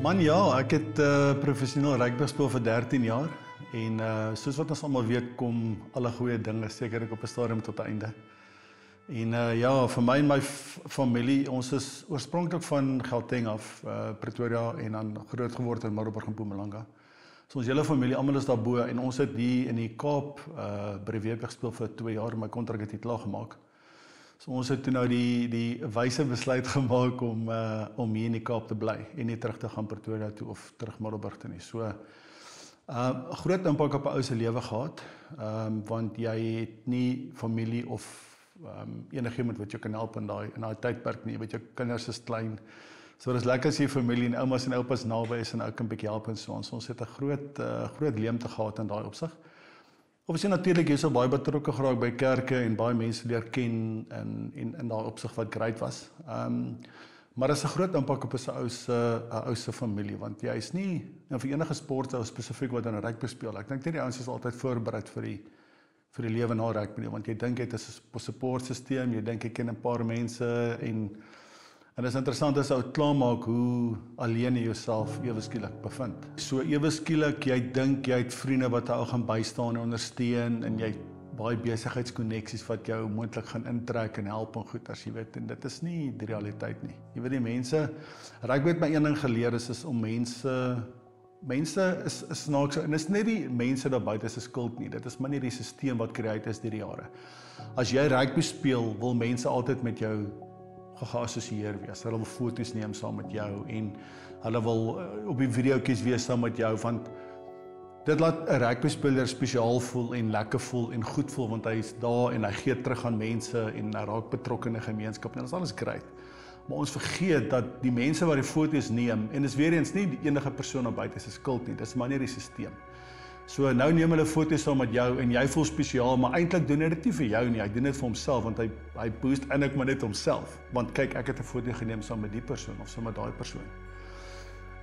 Man ja, ek het professioneel rugby gespeel vir 13 jaar en soos wat ons almal weet kom alle goeie dinge sekerlik op 'n stadium tot 'n einde. En ja, vir my en my familie, ons is oorspronklik van Gauteng af, Pretoria en dan groot geword in Middelburg en Mpumalanga. So ons hele familie, almal is daarbo en ons het hier in die Kaap by die WP gespeel vir 2 jaar, my kontrak het hier klaar gemaak. So ons het toe nou die wyse besluit gemaak om hier in die Kaap te bly en nie terug te gaan Pretoria toe of terug Middelburg toe nie. So groot impak op 'n ou se lewe gehad, want jy het nie familie of enigiemand wat jou kan help in daai tydperk nie. Jy weet jou kinders is klein. So dit is lekker as jy familie en oumas en oupas naby is en ou kan 'n bietjie help en so. Ons het 'n groot leemte gehad in daai opsig. Obviously natuurlik jy sou baie betrokke geraak by kerke en baie mense leer ken in daai opsig wat great was. Maar dit is 'n groot impak op 'n ou se familie, want jy is nie vir enige sport ou spesifiek wat in rugby speel. Ek dink nie die ouens is altyd voorberei vir die lewe na rugby nie, want jy dink jy het 'n supportstelsel, jy dink jy ken 'n paar mense en dit is interessant as jy klaarmaak hoe alleen jy jouself ewe skielik bevind. So ewe skielik jy dink jy het vriende wat jou gaan bystaan en ondersteun en jy het baie besigheidskoneksies wat jou moontlik gaan intrek en help en goed as jy weet, en dit is nie die realiteit nie. Jy weet die mense, rugby het my een ding geleer is om mense is snaaks en is net die mense daar buite se skuld nie. Dit is maar nie die stelsel wat create is deur die jare. As jy rugby speel, wil mense altyd met jou geassosieer wees. Hulle wil foto's neem saam met jou en hulle wil op die videoetjies wees saam met jou, want dit laat 'n rugby speler spesiaal voel en lekker voel en goed voel, want hy is daar en hy gee terug aan mense en hy raak betrokke in 'n gemeenskap en dit is alles great. Maar ons vergeet dat die mense wat die foto's neem, en dis weer eens nie die enige persoon op buite se skuld nie, dis maar nie die stelsel. So nou neem hulle foto's saam met jou en jy voel spesiaal, maar eintlik doen hy dit nie vir jou nie, hy doen dit vir homself, want hy boost eintlik maar net homself, want kyk ek het 'n foto geneem saam met die persoon of saam met daai persoon.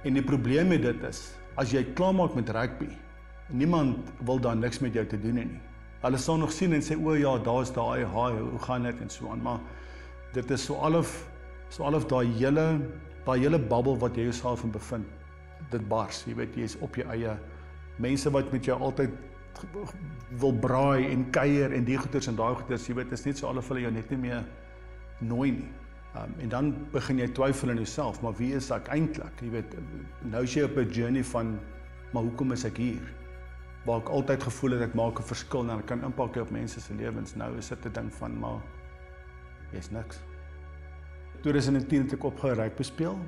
En die probleem met dit is, as jy klaarmaak met rugby, niemand wil daar niks met jou te doen nie. Hulle sal nog sien en sê, o ja, daar's daai, hi, hoe gaan dit en so aan, maar dit is so half daai hele bubbel wat jy jouself in bevind, dit bars, jy weet, jy is op jou eie, mense wat met jou altyd wil braai en kuier en die goeders en daai goeders, jy weet, is net so alhof hulle jou net nie meer nooi nie. En dan begin jy twyfel in jouself, maar wie is ek eintlik? Jy weet, nou is jy op 'n journey van, maar hoekom is ek hier? Waar ek altyd gevoel het ek maak 'n verskil en ek kan impak hê op mense se lewens. Nou is dit 'n ding van, maar jy's niks. 2010 het ek opgehou rugby speel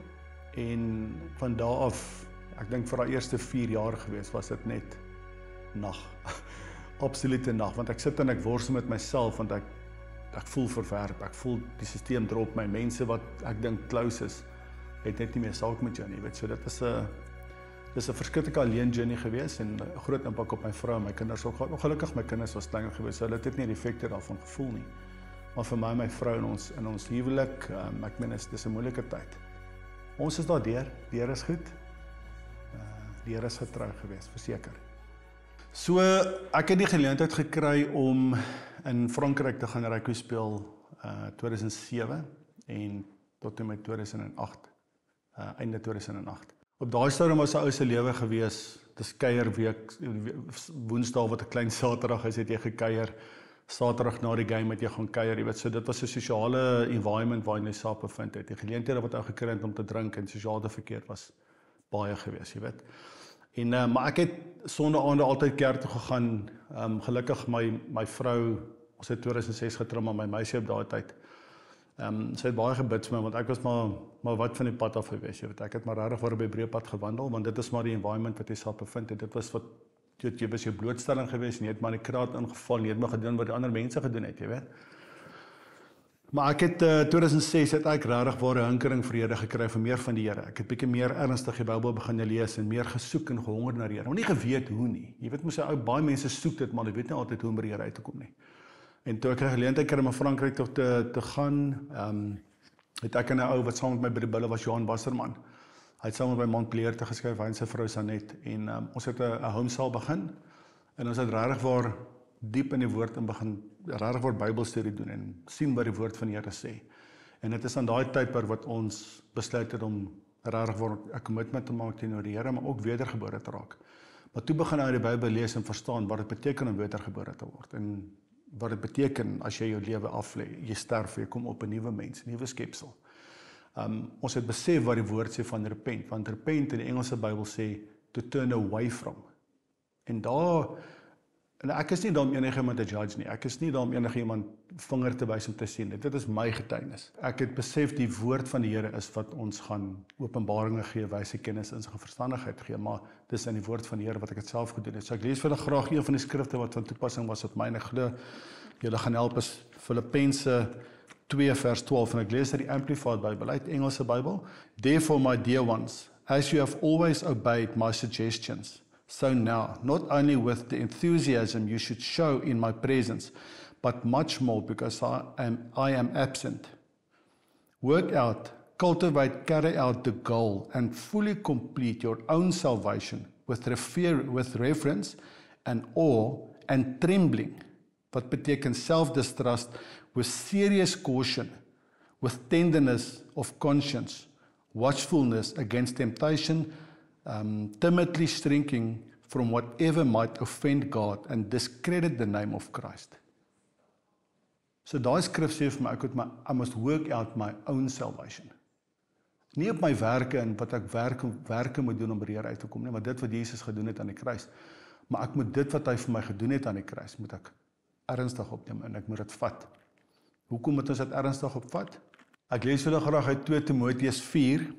en van daar af, ek dink vir daai eerste 4 jaar gewees, was dit net nag. Absolute nag, want ek sit en ek worstel met myself, want ek voel verwerp, ek voel die stelsel drop my, mense wat ek dink close is, het net nie meer saak met jou nie, weet, so dit is 'n verskriklike alleen journey gewees en 'n groot impak op my vrou en my kinders ook. Ongelukkig my kinders was kleiner gewees, so hulle het nie die effekte daarvan gevoel nie. Maar vir my en my vrou in ons huwelik, ek meen dis 'n moeilike tyd. Ons is daar deur is goed. Die Here is getrou gewees, verseker. So ek het die geleentheid gekry om in Frankryk te gaan rugby speel 2007 en tot en met 2008, einde 2008. Op daai stadium was 'n ou se lewe gewees, dis kuierweek, Woensdae wat 'n klein Saterdag is, het jy gekuier, Saterdag na die game het jy gaan kuier, jy weet, so dit was 'n sosiale environment waar jy jouself bevind het. Die geleenthede wat ou gekry het om te drink en sosiale verkeer was baie gewees, jy weet. En maar ek het sondaande altyd kerk toe gegaan. Gelukkig my vrou, ons het 2006 getrou, maar my meisie op daai tyd. Sy het baie gebid vir my, want ek was maar wat van die pad af gewees, jy weet. Ek het maar regtig waar op die breë pad gewandel, want dit is maar die environment wat jy self bevind het. Dit was wat jy was jou blootstelling gewees en jy het maar in die kraat ingeval, jy het maar gedoen wat die ander mense gedoen het, jy weet. Maar ek het 2006 het ek regtig waar 'n hinkering vir die Here gekry vir meer van die Here. Ek het bietjie meer ernstig die Bybel begin lees en meer gesoek en gehonger na die Here. Maar nie geweet hoe nie. Jy weet mos baie mense soek dit, maar hulle weet nie altyd hoe om by die Here uit te kom nie. En toe ek 'n geleentheid kry om in Frankryk te gaan, het ek 'n ou wat saam met my by die bulle was, Johan Wasserman. Hy het saam met my Montpellier te geskryf, hy en sy vrou Sanet, en ons het 'n homesaal begin en ons het regtig waar diep in die woord en begin regtig waar Bybelstudie doen en sien wat die woord van die Here sê. En dit is aan daai tydperk wat ons besluit het om regtig waar 'n commitment te maak teenoor die Here, maar ook wedergebore te raak. Maar toe begin hy die Bybel lees en verstaan wat dit beteken om wedergebore te word en wat dit beteken as jy jou lewe aflê, jy sterf, jy kom op 'n nuwe mens, nuwe skepsel. Ons het besef wat die woord sê van repent, want repent in die Engelse Bybel sê to turn away from. En ek is nie daar om enige iemand te judge nie, ek is nie daar om enige iemand vinger te wys om te sien, dit is my getuienis. Ek het besef die woord van die Here is wat ons gaan openbaringe gee, wyse kennis en verstandigheid gee, maar dis in die woord van die Here wat ek dit self gedoen het. So ek lees vir julle graag een van die skrifte wat van toepassing was op my, en ek glo julle gaan help, is Filippense 2 vers 12, en ek lees uit die Amplified Bible, uit Engelse Bybel. Therefore, my dear ones, as you have always obeyed my suggestions, so now, not only with the enthusiasm you should show in my presence, but much more because I am absent. Work out, cultivate, carry out the goal, and fully complete your own salvation with reverence and awe and trembling, wat beteken self-distrust, with serious caution, with tenderness of conscience, watchfulness against temptation, timidly shrinking from whatever might offend God and discredit the name of Christ. So daai skrif sê vir my, I must work out my own salvation. Nie op my werke en wat ek werke moet doen om by die Here uit te kom nie, maar dit wat Jesus gedoen het aan die kruis. Maar ek moet dit wat hy vir my gedoen het aan die kruis, moet ek ernstig opneem en ek moet dit vat. Hoekom moet ons dit ernstig opvat? Ek lees julle graag uit 2 Timoteus 4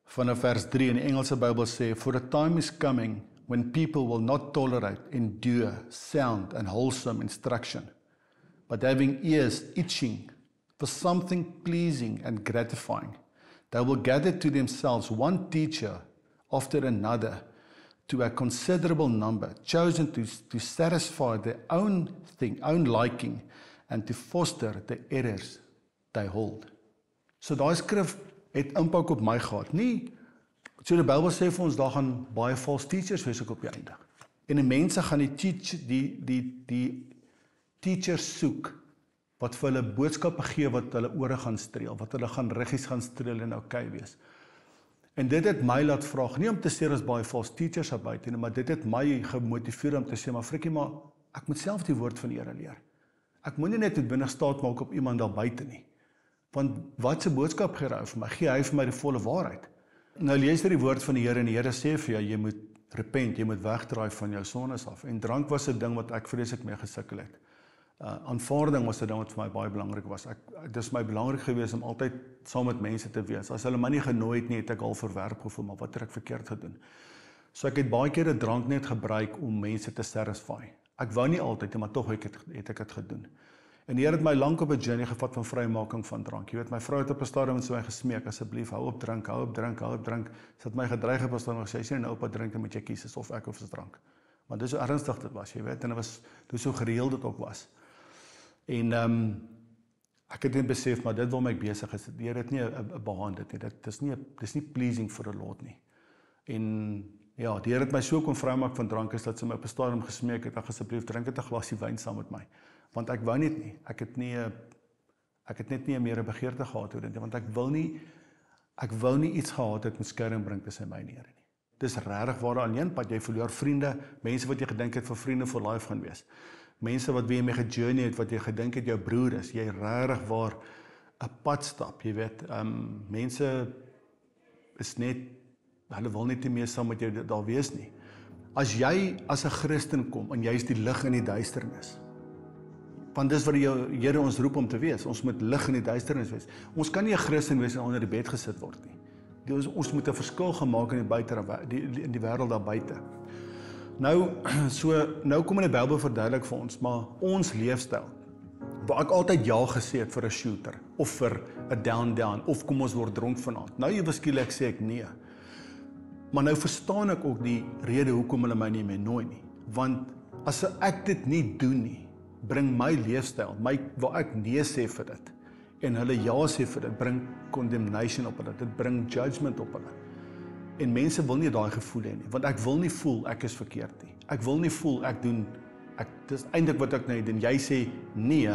vanaf vers 3 in die Engelse Bybel sê, For a time is coming when people will not tolerate, endure, sound and wholesome instruction, but having ears itching for something pleasing and gratifying, they will gather to themselves one teacher after another, to a considerable number, chosen to satisfy their own liking, and to foster the errors they hold. So daai skrif het impak op my gehad. Nie, so die Bybel sê vir ons, daar gaan baie false teachers wees ook op die einde. En die mense gaan die teachers soek, wat vir hulle boodskappe gee, wat hulle ore gaan streel, wat hulle gaan riggies gaan streel en okay wees. En dit het my laat vraag, nie om te sê, as baie false teachers daar buite, maar dit het my gemotiveer om te sê, maar Frikkie, maar ek moet self die woord van die Here leer. Ek moet nie net noodwendig staat maak op iemand daar buite nie. Want wat se boodskap gee hy vir my? Gee hy vir my die volle waarheid? Nou lees jy die woord van die Here en die Here sê vir jou, jy moet repent, jy moet wegdraai van jou sondes af. En drank was 'n ding wat ek vreeslik mee gesukkel het. Aanvaarding was 'n ding wat vir my baie belangrik was. Dit is my belangrik gewees om altyd saam met mense te wees. As hulle my nie genooi het nie, het ek al verwerp gevoel, maar wat het ek verkeerd gedoen? So ek het baie keer 'n drank net gebruik om mense te satisfy. Ek wou nie altyd, maar tog het ek dit gedoen. En die Here het my lank op 'n journey gevat van vrymaking van drank. Jy weet, my vrou het op 'n stadium met my gesmeek, asseblief, hou op drink, hou op drink, hou op drink. Sy het my gedreig op 'n stadium gesê, as jy nou op 'n drink, dan moet jy kies, is of ek of sy drank. Want dis so ernstig dit was, jy weet, en dit was so gereeld dit ook was. En ek het net besef, maar dit waarmee ek besig is, die Here het nie 'n behaan dit nie. Dis nie pleasing vir the Lord nie. En ja, die Here het my so kon vrymaak van drank is dat sy my op 'n stadium gesmeek het, asseblief drink net 'n glasie wyn saam met my. Want ek wou net nie. Ek het net nie meer 'n begeerte gehad oor dit, want ek wou nie iets gehad het met skeiding bring tussen my en die Here nie. Dis regtig waar alleen pad jy verloor vriende, mense wat jy gedink het vir vriende for life gaan wees. Mense wat wie jy mee gejourney het, wat jy gedink het jou broer is, jy regtig waar 'n pad stap, jy weet. Mense is net, hulle wil net nie meer saam met jou daar wees nie. As jy as 'n Christen kom en jy is die lig in die duisternis, want dis wat die Here ons roep om te wees. Ons moet lig in die duisternis wees. Ons kan nie 'n Christen wees en onder die bed gesit word nie. Ons moet 'n verskil gemaak in die wêreld daar buite. Nou kom in die Bybel verduidelik vir ons, maar ons leefstyl, waar ek altyd ja gesê het vir 'n shooter, of vir 'n down, of kom ons word dronk vanaand. Nou ewe skielik sê ek nee. Maar nou verstaan ek ook die rede hoekom hulle my nie meer nooi nie. Want as ek dit nie doen nie, bring my leefstyl, waar ek nee sê vir dit, en hulle ja sê vir dit, bring condemnation op hulle, dit bring judgment op hulle. En mense wil nie daai gevoel hê nie, want ek wil nie voel ek is verkeerd nie. Ek wil nie voel dis eintlik wat ek nou doen, jy sê nee,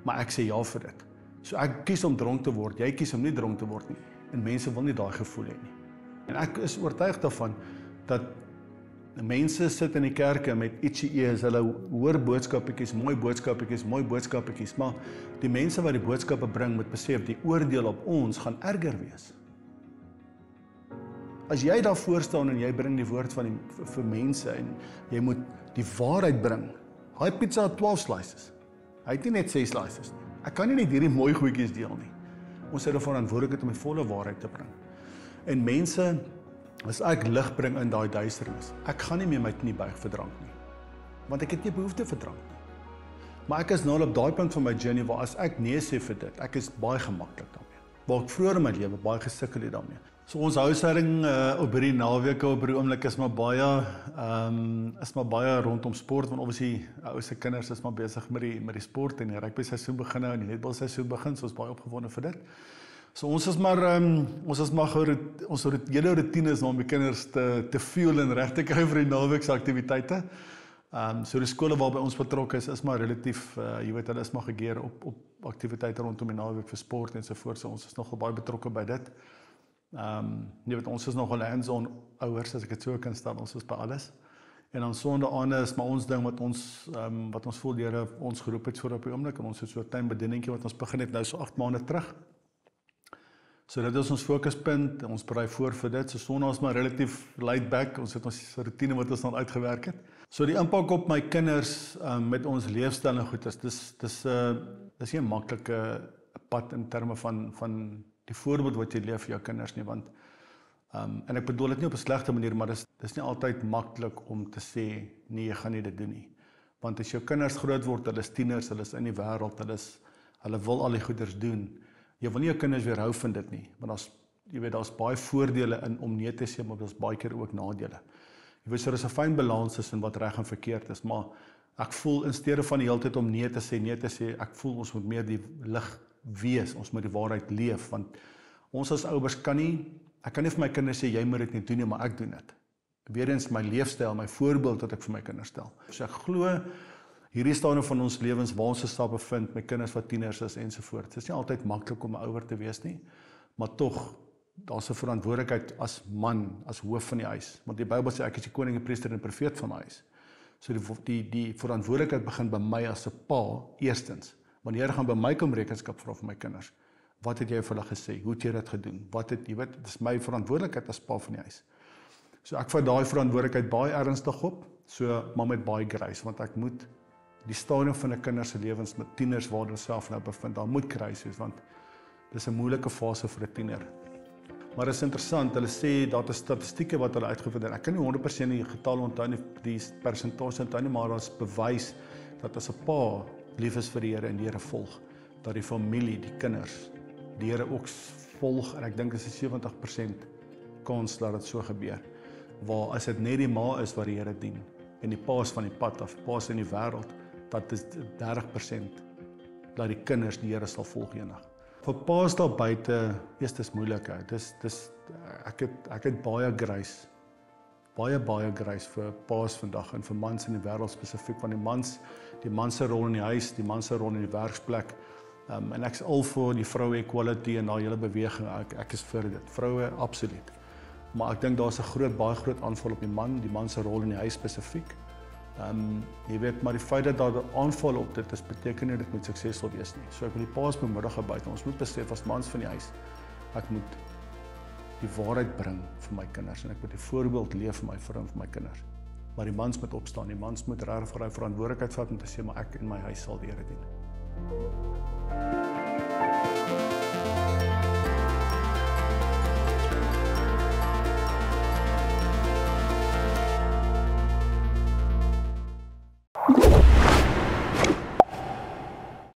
maar ek sê ja vir dit. So ek kies om dronk te word, jy kies om nie dronk te word nie. En mense wil nie daai gevoel hê nie. En ek is oortuig daarvan dat mense sit in die kerke met itchy ears, hulle hoor boodskappies, mooi boodskappies, maar die mense wat die boodskappe bring moet besef, die oordeel op ons gaan erger wees. As jy daar voor staan en jy bring die woord van vir mense en jy moet die waarheid bring. Hy pizza het 12 slices. Hy het nie net 6 slices nie. Ek kan nie net hierdie mooi goedjies deel nie. Ons het 'n verantwoordelikheid om die volle waarheid te bring. En mense, as ek lig bring in daai duisternis, ek gaan nie meer my knie buig vir drank nie. Want ek het nie behoefte vir drank nie. Maar ek is nou op daai punt van my journey waar as ek nee sê vir dit, ek is baie gemaklik daarmee. Waar ek vroeër in my lewe baie gesukkel het daarmee. So ons huishouding op hierdie naweke op hierdie oomblik is maar baie rondom sport, want obviously ou se kinders is maar besig met die sport en die rugby seisoen begin nou en die netbal seisoen begin, so ons baie opgewonde vir dit. So ons is maar ons hele routine is om die kinders te fuel en reg te kry vir die naweekse aktiwiteite. So die skole waarby ons betrokke is maar relatief, jy weet, hulle is maar gegeer op aktiwiteite rondom die naweek vir sport en so voort, so ons is nogal baie betrokke by dit. Jy weet, ons is nogal hands-on ouers, as ek dit so kan stel, ons is by alles. En dan sondaande is maar ons ding wat ons voel deur ons geroep het voor op die oomblik, en ons het so 'n klein bedieningkie wat ons begin het nou so 8 maande terug. So dit is ons fokuspunt, ons berei voor vir dit, so sondae is maar relatief laid back, ons het ons routine wat ons dan uitgewerk het. So die impak op my kinders met ons leefstyl en goeders, dis nie 'n maklike pad in terme van die voorbeeld wat jy leef vir jou kinders nie, want en ek bedoel dit nie op 'n slegte manier, maar dis nie altyd maklik om te sê nee, jy gaan nie dit doen nie. Want as jou kinders groot word, hulle is tieners, hulle is in die wêreld, hulle wil al die goeders doen. Jy wil nie jou kinders weerhou van dit nie, want daar's baie voordele in om nee te sê, maar daar's baie keer ook nadele. Jy weet, so is 'n fyn balans tussen wat reg en verkeerd is, maar ek voel in steede van die hele tyd om nee te sê, ek voel ons moet meer die lig wees, ons moet die waarheid leef, want ons as ouers ek kan nie vir my kinders sê, jy moet dit nie doen nie, maar ek doen dit. Weerens my leefstyl, my voorbeeld wat ek vir my kinders stel. So ek glo, hierdie stadium van ons lewens waar ons stappe vind, my kinders wat tieners is ensovoorts. Dit is nie altyd maklik om 'n ouer te wees nie, maar tog, daar's 'n verantwoordelikheid as man, as hoof van die huis. Want die Bybel sê ek is die koning en priester en profeet van my huis. So die verantwoordelikheid begin by my as 'n pa, eerstens. Wanneer jy gaan by my kom rekenskap vra vir my kinders. Wat het jy vir hulle gesê? Hoe het jy dit gedoen? Jy weet, dit is my verantwoordelikheid as pa van die huis. So ek vat daai verantwoordelikheid baie ernstig op, maar met baie grace, want ek moet die stadium van 'n kinders se lewens met tieners waar hulle self nou bevind, daar moet grace wees, want dis 'n moeilike fase vir 'n tiener. Maar dit is interessant, hulle sê dat die statistieke wat hulle uitgevind het, ek kan nie 100% die getal onthou nie, die persentasie onthou nie, maar daar's bewys dat as 'n pa lief is vir die Here en die Here volg, dat die familie, die kinders, die Here ook volg, en ek dink dit is 70% kans dat dit so gebeur. Waar as dit net die ma is wat die Here dien, en die pa is van die pad af, pa is in die wêreld, dat is 30% dat die kinders die Here sal volg eendag. Vir paas daar buite, dis moeilikheid. Ek het baie grace, baie grace vir paas vandag en vir mans in die wêreld spesifiek, want die man se rol in die huis, die man se rol in die werksplek, en ek is al vir die vroue equality en daai hele beweging, ek is vir dit, vroue absoluut. Maar ek dink daar's 'n baie groot aanval op die man se rol in die huis spesifiek. Jy weet, maar die feit dat daar 'n aanval op dit is, beteken nie dit moet suksesvol wees nie. So ek wil die paas bemoedig buite. Ons moet besef as mans van die huis, ek moet die waarheid bring vir my kinders en ek moet die voorbeeld leef vir my vrou en vir my kinders. Maar die mans moet opstaan, die mans moet regtig vir hy verantwoordelikheid vat om te sê, maar ek en my huis sal die Here dien.